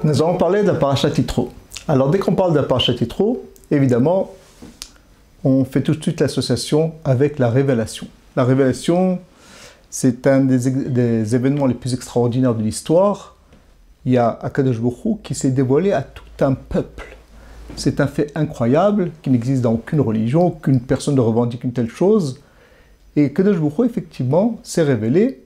Nous allons parler de la parashat Yitro. Alors, dès qu'on parle de la parashat Yitro, évidemment, on fait tout de suite l'association avec la révélation. La révélation, c'est un des événements les plus extraordinaires de l'histoire. Il y a Akadosh Baruch Hu qui s'est dévoilé à tout un peuple. C'est un fait incroyable qui n'existe dans aucune religion, aucune personne ne revendique une telle chose. Et Akadosh Baruch Hu, effectivement, s'est révélé.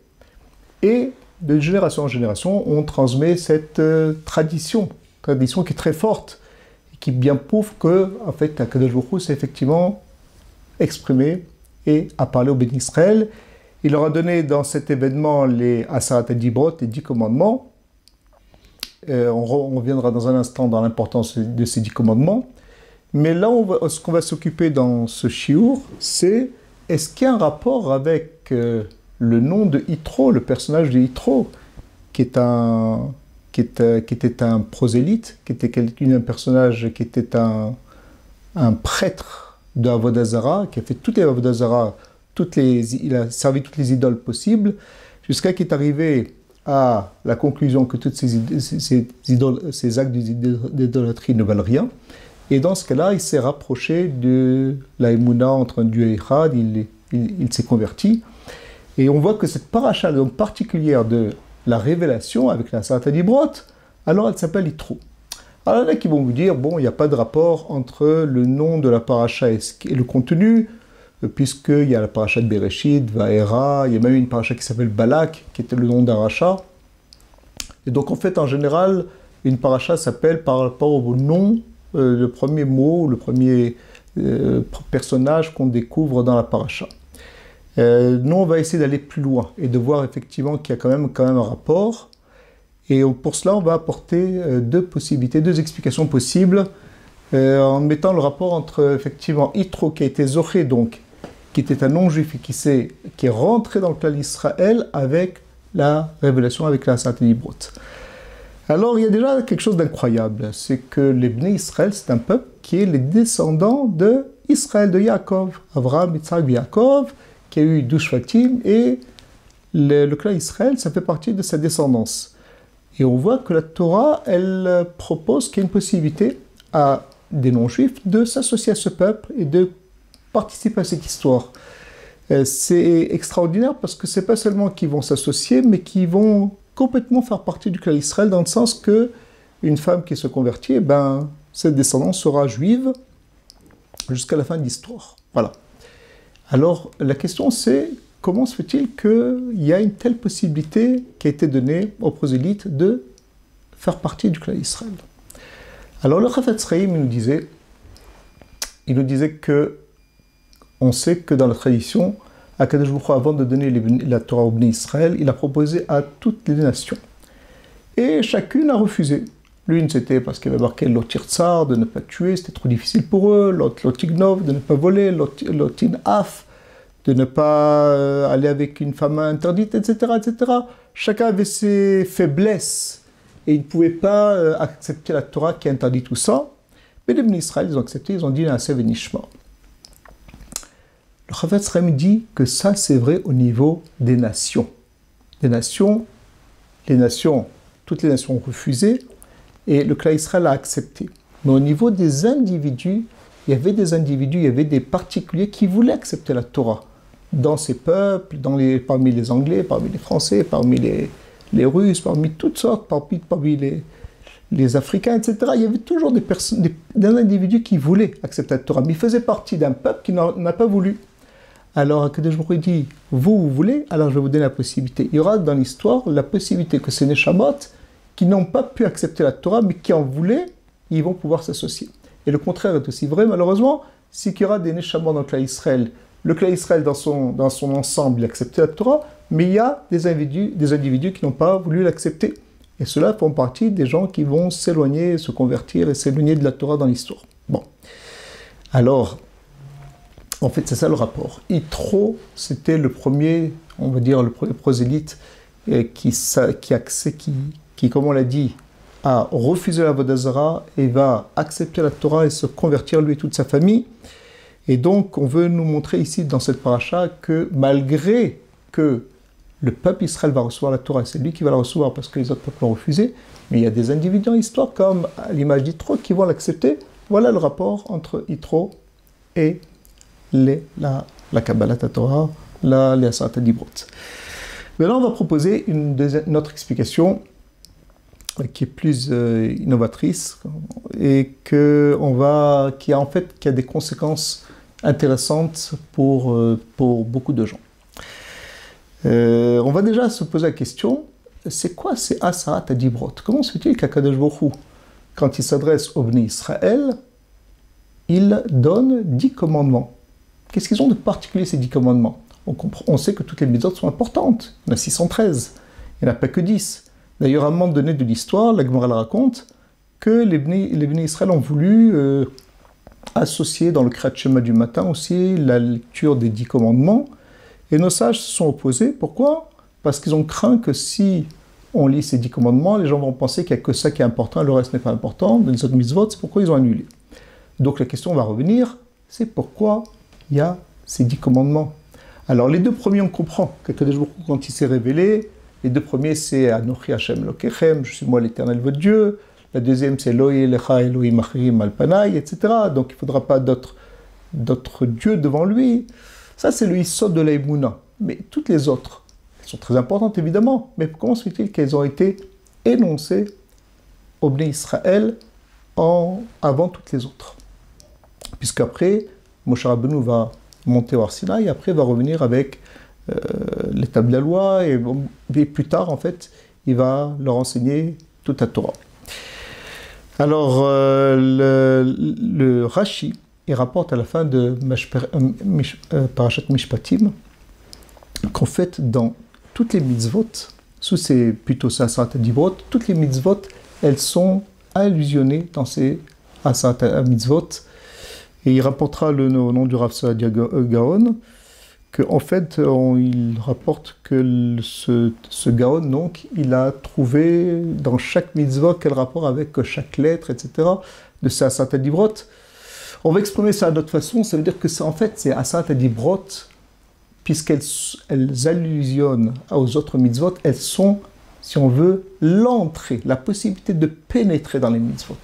Et de génération en génération, on transmet cette tradition qui est très forte, et qui bien prouve que, en fait, Akadosh Baruch Hu s'est effectivement exprimé et a parlé au Béni Israël. Il leur a donné dans cet événement les Asarat Dibrot, les 10 commandements. On reviendra dans un instant dans l'importance de ces 10 commandements. Mais là, ce qu'on va s'occuper dans ce chiour, c'est est-ce qu'il y a un rapport avec le nom de Yitro, le personnage de Yitro, qui était un prosélyte, qui était un personnage qui était un prêtre de Avodah Zarah, qui a fait toutes les Avodah Zarah, il a servi toutes les idoles possibles, jusqu'à qu'il est arrivé à la conclusion que tous ces actes d'idolâtrie ne valent rien. Et dans ce cas-là, il s'est rapproché de la Emouna entre un Dieu et Echad, il s'est converti. Et on voit que cette paracha donc particulière de la révélation avec la Asarat Dibrot, alors elle s'appelle Yitro. Alors il y en a qui vont vous dire, bon, il n'y a pas de rapport entre le nom de la paracha et le contenu, puisqu'il y a la paracha de Bereshit, Vaera, il y a même une paracha qui s'appelle Balak, qui était le nom d'un rachat. Et donc en fait, en général, une paracha s'appelle par rapport au nom, le premier mot, le premier personnage qu'on découvre dans la paracha. Nous, on va essayer d'aller plus loin et de voir effectivement qu'il y a quand même un rapport. Et pour cela, on va apporter deux possibilités, deux explications possibles, en mettant le rapport entre effectivement Yitro qui a été Zoché, donc qui était un non-juif et qui est rentré dans le clan d'Israël avec la révélation, avec la Asarat Dibrot. Alors, il y a déjà quelque chose d'incroyable, c'est que les Bnei Israël, c'est un peuple qui est les descendants de Israël, de Yaakov, Avraham, Yitzhak, Yaakov, qui a eu 12 Shvatim, et le clan Israël, ça fait partie de sa descendance. Et on voit que la Torah, elle propose qu'il y a une possibilité à des non-juifs de s'associer à ce peuple et de participer à cette histoire. C'est extraordinaire parce que c'est pas seulement qu'ils vont s'associer, mais qu'ils vont complètement faire partie du clan Israël, dans le sens que une femme qui se convertit, cette descendance sera juive jusqu'à la fin de l'histoire. Voilà. Alors, la question c'est, comment se fait-il qu'il y a une telle possibilité qui a été donnée aux prosélytes de faire partie du clan d'Israël? Alors, le Chafetz Chaim, il nous disait que on sait que dans la tradition, Akadosh Baruch Hu, avant de donner la Torah au Bnei Israël, il a proposé à toutes les nations. Et chacune a refusé. L'une, c'était parce qu'il y avait marqué l'otir tsar, de ne pas tuer, c'était trop difficile pour eux. L'autre, l'otignov, de ne pas voler. L'otinaf, de ne pas aller avec une femme interdite, etc., etc. Chacun avait ses faiblesses et ils ne pouvaient pas accepter la Torah qui interdit tout ça. Mais les Bnei Israël, ils ont accepté, ils ont dit Naaseh v'nishma. Le Chafetz Chaim dit que ça, c'est vrai au niveau des nations. Toutes les nations ont refusé et le clan Israël a accepté. Mais au niveau des individus, il y avait des particuliers qui voulaient accepter la Torah. Dans ces peuples, parmi les Anglais, parmi les Français, parmi les Russes, parmi toutes sortes, parmi les Africains, etc. Il y avait toujours des individus qui voulaient accepter la Torah, mais ils faisaient partie d'un peuple qui n'a pas voulu. Alors, Akadosh Baruch Hu dit, vous voulez, alors je vais vous donner la possibilité. Il y aura dans l'histoire la possibilité que ces Neshamot, qui n'ont pas pu accepter la Torah, mais qui en voulaient, ils vont pouvoir s'associer. Et le contraire est aussi vrai, malheureusement, c'est qu'il y aura des Neshamot dans le clan Israël. Le clan Israël, dans son ensemble, il a accepté la Torah, mais il y a des individus qui n'ont pas voulu l'accepter. Et ceux-là font partie des gens qui vont s'éloigner, se convertir et s'éloigner de la Torah dans l'histoire. Bon. Alors, en fait, c'est ça le rapport. Yitro, c'était le premier, on va dire, le premier prosélyte qui, comme on l'a dit, a refusé la Avodah Zarah et va accepter la Torah et se convertir, lui et toute sa famille. Et donc, on veut nous montrer ici, dans cette paracha, que malgré que le peuple Israël va recevoir la Torah, c'est lui qui va la recevoir parce que les autres peuples l'ont refusé, mais il y a des individus dans l'histoire, comme à l'image d'Yitro, qui vont l'accepter. Voilà le rapport entre Yitro et la Kabbalat Torah, les Aseret Dibrot. Maintenant, on va proposer une autre explication qui est plus innovatrice et qui a des conséquences intéressantes pour beaucoup de gens. On va déjà se poser la question, c'est quoi ces Aseret Dibrot? Comment se fait-il qu'Akadosh Baruch Hu, quand il s'adresse au Bnei Israël, il donne 10 commandements? Qu'est-ce qu'ils ont de particulier, ces 10 commandements? On sait que toutes les mitzvot sont importantes. Il y en a 613. Il n'y en a pas que 10. D'ailleurs, à un moment donné de l'histoire, la Gemara raconte que les Bnei Israël ont voulu associer dans le Kriyat Shema du matin aussi la lecture des 10 commandements. Et nos sages se sont opposés. Pourquoi? Parce qu'ils ont craint que si on lit ces 10 commandements, les gens vont penser qu'il n'y a que ça qui est important, le reste n'est pas important. Dans les autres mitzvot, c'est pourquoi ils ont annulé. Donc la question va revenir, c'est pourquoi il y a ces 10 commandements. Alors les 2 premiers, on comprend que quand il s'est révélé, les 2 premiers c'est Anochi Hashem Lokechem, je suis moi l'Éternel votre Dieu. La deuxième c'est Loï Lecha Elohim Achirim Alpanai, etc. Donc il ne faudra pas d'autres dieux devant lui. Ça c'est le Yisod de la Emouna. Mais toutes les autres, elles sont très importantes évidemment, mais comment se fait-il qu'elles ont été énoncées au Bnei Israël avant toutes les autres? Puisqu'après, Moshe Rabbeinu va monter au Har Sinaï, et après va revenir avec les tables de la loi, et plus tard, en fait, il va leur enseigner toute la Torah. Alors, le Rashi, il rapporte à la fin de Parashat Mishpatim, qu'en fait, dans toutes les mitzvot, plutôt ces Aseret Dibrot, toutes les mitzvot, elles sont allusionnées dans ces Aseret Mitzvot. Et il rapportera le nom du Rav Saadia Gaon, qu'en fait, il rapporte que ce Gaon, donc, il a trouvé dans chaque mitzvah quel rapport avec chaque lettre, etc., de ces Aseret Dibrot. On va exprimer ça d'autre façon, ça veut dire que en fait, ces Aseret Dibrot, puisqu'elles allusionnent aux autres mitzvot, elles sont, si on veut, l'entrée, la possibilité de pénétrer dans les mitzvot.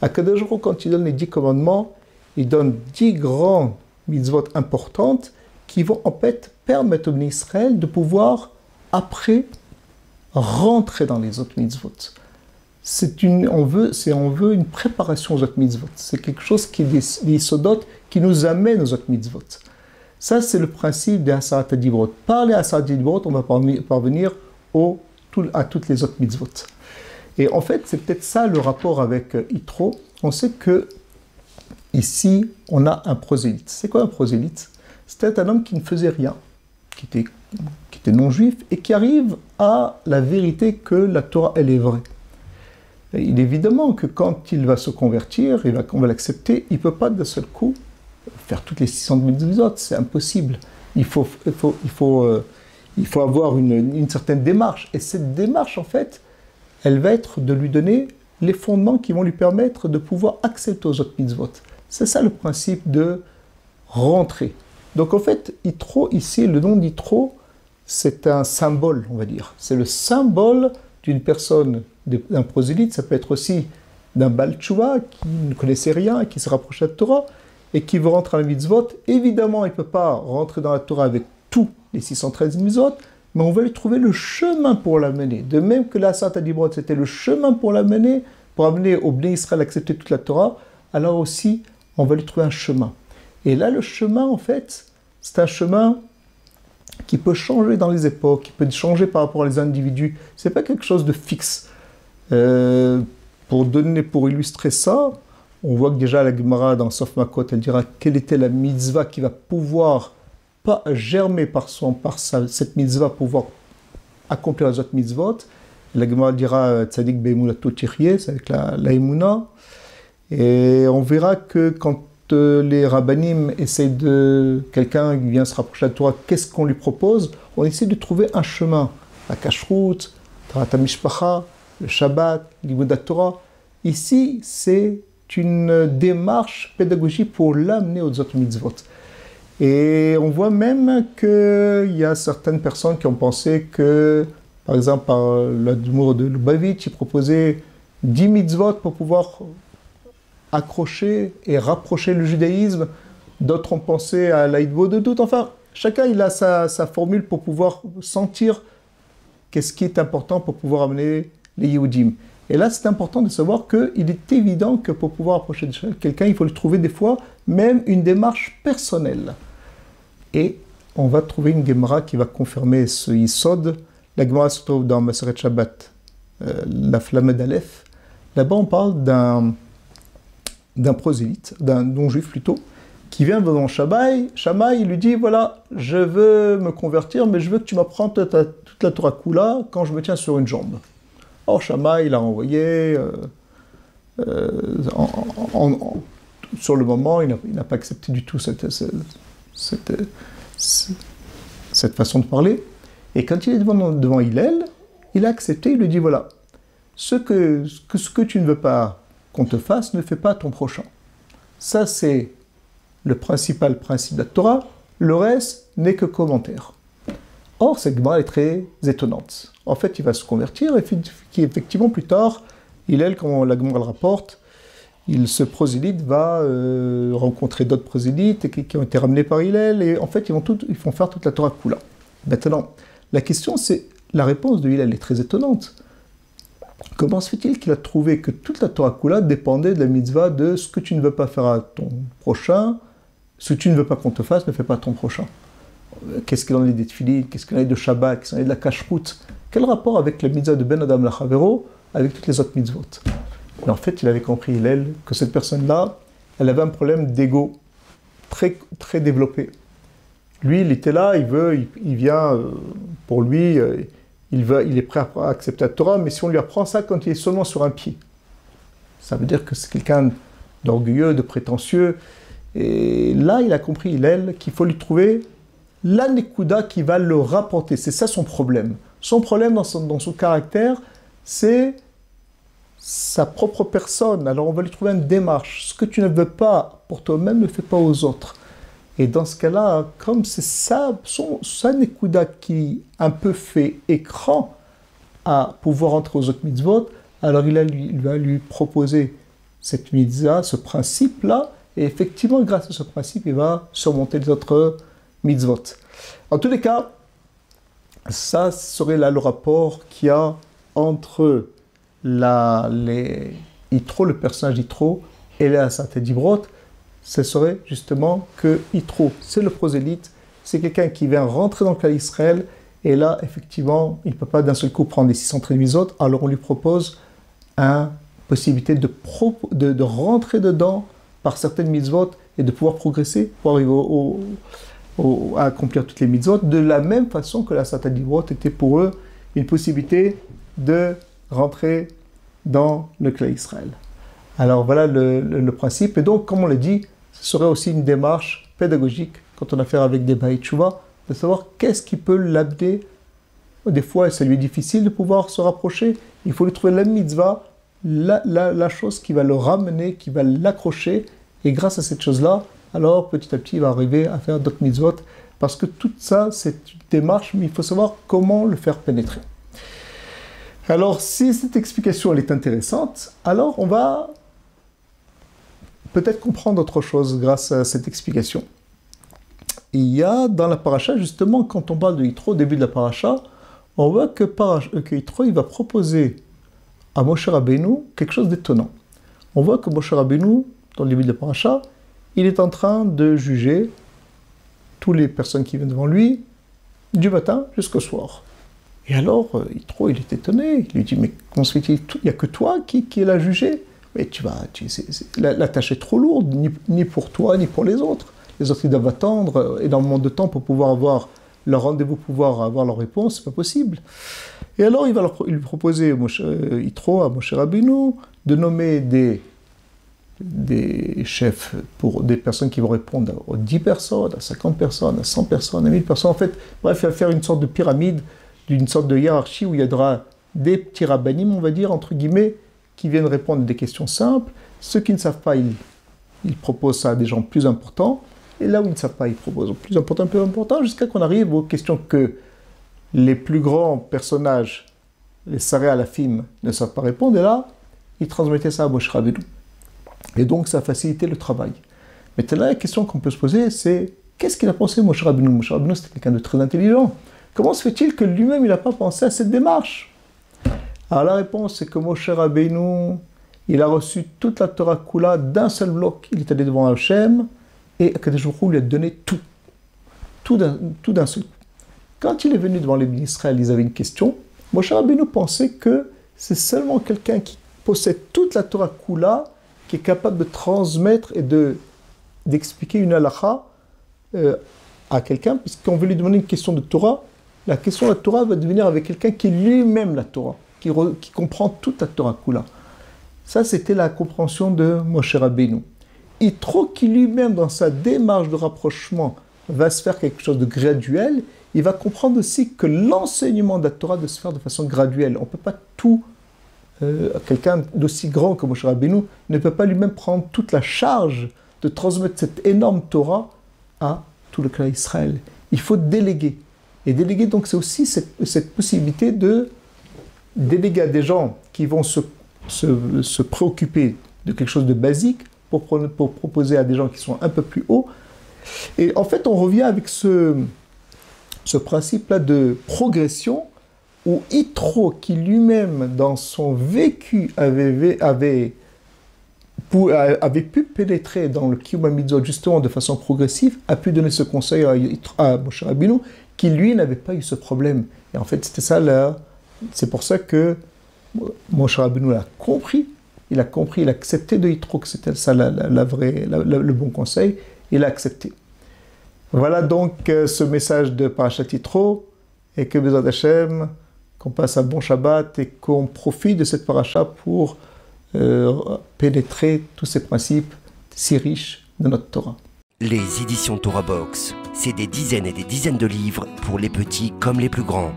Akadosh Baruch Hu, quand il donne les 10 commandements, il donne 10 grands mitzvot importantes qui vont en fait permettre au Bnei Israël de pouvoir, après, rentrer dans les autres mitzvot. On veut une préparation aux autres mitzvot. C'est quelque chose qui est des sodotes qui nous amène aux autres mitzvot. Ça, c'est le principe des Aseret Dibrot. Par les Aseret Dibrot, on va parvenir à toutes les autres mitzvot. Et en fait, c'est peut-être ça le rapport avec Yitro. On sait que ici, on a un prosélyte. C'est quoi un prosélyte? C'était un homme qui ne faisait rien, qui était non-juif et qui arrive à la vérité que la Torah, elle est vraie. Et il est évidemment que quand il va se convertir, on va l'accepter, il ne peut pas d'un seul coup faire toutes les 600 mitzvot, c'est impossible. Il faut avoir une certaine démarche. Et cette démarche, en fait, elle va être de lui donner les fondements qui vont lui permettre de pouvoir accepter aux autres mitzvot. C'est ça le principe de rentrer. Donc en fait, Yitro, ici, le nom d'Yitro, c'est un symbole, on va dire. C'est le symbole d'une personne, d'un prosélyte. Ça peut être aussi d'un Baal Tshuva qui ne connaissait rien et qui se rapprochait de la Torah et qui veut rentrer dans la mitzvot. Évidemment, il ne peut pas rentrer dans la Torah avec tous les 613 mitzvot, mais on va lui trouver le chemin pour l'amener. De même que la Aseret Dibrot, c'était le chemin pour l'amener, pour amener au Bnei Israël à accepter toute la Torah, alors aussi, on va lui trouver un chemin. Et là, le chemin, en fait, c'est un chemin qui peut changer dans les époques, qui peut changer par rapport aux individus. Ce n'est pas quelque chose de fixe. Pour illustrer ça, on voit que déjà la Gemara dans Sof Makot, elle dira quelle était la mitzvah qui va pouvoir pas germer cette mitzvah, pouvoir accomplir les autres mitzvot. Et la Gemara dira Tzadik be'emunato tiryeh, c'est avec la emuna. Et on verra que quand les rabbanim essayent quelqu'un qui vient se rapprocher de la Torah, qu'est-ce qu'on lui propose? On essaie de trouver un chemin. La kashrut, Tarat HaMishpacha, le Shabbat, l'Imud Torah. Ici, c'est une démarche pédagogique pour l'amener aux autres mitzvot. Et on voit même qu'il y a certaines personnes qui ont pensé que, par exemple, par l'Admour de Lubavitch, il proposait 10 mitzvot pour pouvoir accrocher et rapprocher le judaïsme. D'autres ont pensé à l'Aïdbo de doute. Enfin, chacun il a sa formule pour pouvoir sentir qu'est-ce qui est important pour pouvoir amener les Yehudim. Et là, c'est important de savoir qu'il est évident que pour pouvoir approcher de quelqu'un, il faut lui trouver des fois même une démarche personnelle. Et on va trouver une Gemara qui va confirmer ce Yisod. La Gemara se trouve dans Maseret Shabbat, la Flamme d'Aleph. Là-bas, on parle d'un prosélyte, d'un non-juif plutôt, qui vient devant Shammai. Shammai, il lui dit, voilà, je veux me convertir, mais je veux que tu m'apprennes toute la Torah Kula quand je me tiens sur une jambe. Or, Shammai, il a envoyé, sur le moment, il n'a pas accepté du tout cette façon de parler. Et quand il est devant Hillel, il a accepté, il lui dit, voilà, ce que tu ne veux pas qu'on te fasse, ne fais pas à ton prochain. Ça, c'est le principal principe de la Torah. Le reste n'est que commentaire. Or, cette Gemara est très étonnante. En fait, il va se convertir, et effectivement, plus tard, Hillel, comme la Gemara le rapporte, ce prosélyte va rencontrer d'autres prosélytes qui ont été ramenés par Hillel, et en fait, ils font faire toute la Torah Kula. Maintenant, la question, c'est, la réponse de Hillel est très étonnante. Comment se fait-il qu'il a trouvé que toute la Torah Kula dépendait de la mitzvah de ce que tu ne veux pas faire à ton prochain, ce que tu ne veux pas qu'on te fasse, ne fais pas à ton prochain. Qu'est-ce qu'il en est des tefilines, qu'est-ce qu'il en est de Shabbat, qu'est-ce qu'il en est de la kashrut? Quel rapport avec la mitzvah de Ben Adam Lachavero avec toutes les autres mitzvot? Mais en fait, il avait compris, Hillel, que cette personne-là, elle avait un problème d'ego très, très développé. Lui, il était là, il vient, pour lui, il est prêt à accepter la Torah, mais si on lui apprend ça quand il est seulement sur un pied, ça veut dire que c'est quelqu'un d'orgueilleux, de prétentieux. Et là, il a compris, Hillel, qu'il faut lui trouver la Nekuda qui va le rapporter. C'est ça son problème. Son problème dans son caractère, c'est sa propre personne. Alors on va lui trouver une démarche. Ce que tu ne veux pas pour toi-même, ne fais pas aux autres. Et dans ce cas-là, comme c'est sa Nekuda qui un peu fait écran à pouvoir entrer aux autres mitzvot, alors il va lui proposer cette mitzvah, ce principe-là, et effectivement, grâce à ce principe, il va surmonter les autres mitzvot. En tous les cas, ça serait là le rapport qu'il y a entre Yitro, le personnage d'Yitro, et la Sainte Dibrot. Ce serait justement que Yitro, c'est le prosélyte, c'est quelqu'un qui vient rentrer dans le clan d'Israël, et là, effectivement, il ne peut pas d'un seul coup prendre les 613 mitzvot, alors on lui propose une possibilité de rentrer dedans par certaines mitzvot et de pouvoir progresser pour arriver à accomplir toutes les mitzvot, de la même façon que la Sainte Dibrot était pour eux une possibilité de rentrer dans le clan d'Israël. Alors voilà le principe. Et donc, comme on l'a dit, ce serait aussi une démarche pédagogique quand on a affaire avec des Baït Tshuva, de savoir qu'est-ce qui peut l'amener. Des fois, ça lui est difficile de pouvoir se rapprocher. Il faut lui trouver la mitzvah, la chose qui va le ramener, qui va l'accrocher. Et grâce à cette chose-là, alors petit à petit, il va arriver à faire d'autres mitzvot. Parce que tout ça, c'est une démarche, mais il faut savoir comment le faire pénétrer. Alors, si cette explication elle est intéressante, alors on va peut-être comprendre autre chose grâce à cette explication. Il y a dans la paracha, justement, quand on parle de Yitro, au début de la paracha, on voit que Yitro, il va proposer à Moshe Rabbeinu quelque chose d'étonnant. On voit que Moshe Rabbeinu, dans le début de la paracha, il est en train de juger toutes les personnes qui viennent devant lui, du matin jusqu'au soir. Et alors, Yitro, il est étonné. Il lui dit, mais comment se fait-il? Il n'y a que toi qui l'a jugé. Mais la tâche est trop lourde, ni pour toi, ni pour les autres. Les autres, ils doivent attendre énormément de temps pour pouvoir avoir leur rendez-vous, pouvoir avoir leur réponse. C'est pas possible. Et alors, il lui proposer, Yitro, à Moshe Rabbeinu, de nommer des chefs pour des personnes qui vont répondre aux 10 personnes, à 50 personnes, à 100 personnes, à 1000 personnes. En fait, bref, il va faire une sorte de pyramide, d'une sorte de hiérarchie où il y aura des petits rabbinim, on va dire, entre guillemets, qui viennent répondre à des questions simples. Ceux qui ne savent pas, ils proposent ça à des gens plus importants. Et là où ils ne savent pas, ils proposent plus important, jusqu'à qu'on arrive aux questions que les plus grands personnages, les Saré à la Fim, ne savent pas répondre. Et là, ils transmettaient ça à Moshe Rabbeinu. Et donc, ça a facilité le travail. Maintenant, la question qu'on peut se poser, c'est qu'est-ce qu'il a pensé Moshe Rabbeinu? Moshe Rabbeinu, c'était quelqu'un de très intelligent. Comment se fait-il que lui-même, il n'a pas pensé à cette démarche? Alors la réponse, c'est que Moshe Rabbeinu, il a reçu toute la Torah Kula d'un seul bloc. Il est allé devant Hachem et Akadosh Baruch Hu lui a donné tout. Tout d'un seul coup. Quand il est venu devant les bénis Israël, ils avaient une question. Moshe Rabbeinu pensait que c'est seulement quelqu'un qui possède toute la Torah Kula qui est capable de transmettre et d'expliquer une halakha à quelqu'un, puisqu'on veut lui demander une question de Torah. La question de la Torah va devenir avec quelqu'un qui est lui-même la Torah, qui comprend toute la Torah Kula. Ça, c'était la compréhension de Moshe Rabbeinu. Yitro, qui lui-même, dans sa démarche de rapprochement, va se faire quelque chose de graduel, il va comprendre aussi que l'enseignement de la Torah doit se faire de façon graduelle. On ne peut pas tout... quelqu'un d'aussi grand que Moshe Rabbeinu ne peut pas lui-même prendre toute la charge de transmettre cette énorme Torah à tout le clan Israël. Il faut déléguer. Et déléguer, donc, c'est aussi cette possibilité de déléguer à des gens qui vont se préoccuper de quelque chose de basique pour proposer à des gens qui sont un peu plus hauts. Et en fait, on revient avec ce principe-là de progression où Yitro, qui lui-même, dans son vécu, avait pu pénétrer dans le Kiyum HaMitzvot justement de façon progressive, a pu donner ce conseil à Moshe Rabbeinu, qui lui n'avait pas eu ce problème. Et en fait, c'était ça là. C'est pour ça que Moshe Rabbeinu l'a compris. Il a accepté de Yitro que c'était ça le bon conseil. Il a accepté. Voilà donc ce message de Parashat Yitro, et que Bezrat Hashem, qu'on passe un bon Shabbat et qu'on profite de cette paracha pour pénétrer tous ces principes si riches de notre Torah. Les éditions Torah Box, c'est des dizaines et des dizaines de livres pour les petits comme les plus grands,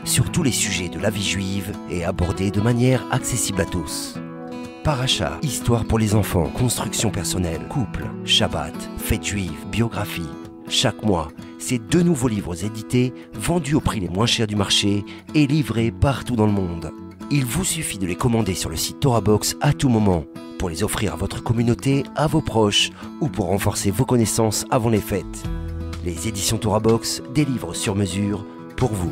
sur tous les sujets de la vie juive et abordés de manière accessible à tous. Paracha, histoire pour les enfants, construction personnelle, couple, Shabbat, fête juive, biographie. Chaque mois, c'est 2 nouveaux livres édités, vendus au prix les moins chers du marché et livrés partout dans le monde. Il vous suffit de les commander sur le site Torah Box à tout moment, pour les offrir à votre communauté, à vos proches ou pour renforcer vos connaissances avant les fêtes. Les éditions Torah Box, des livres sur mesure pour vous.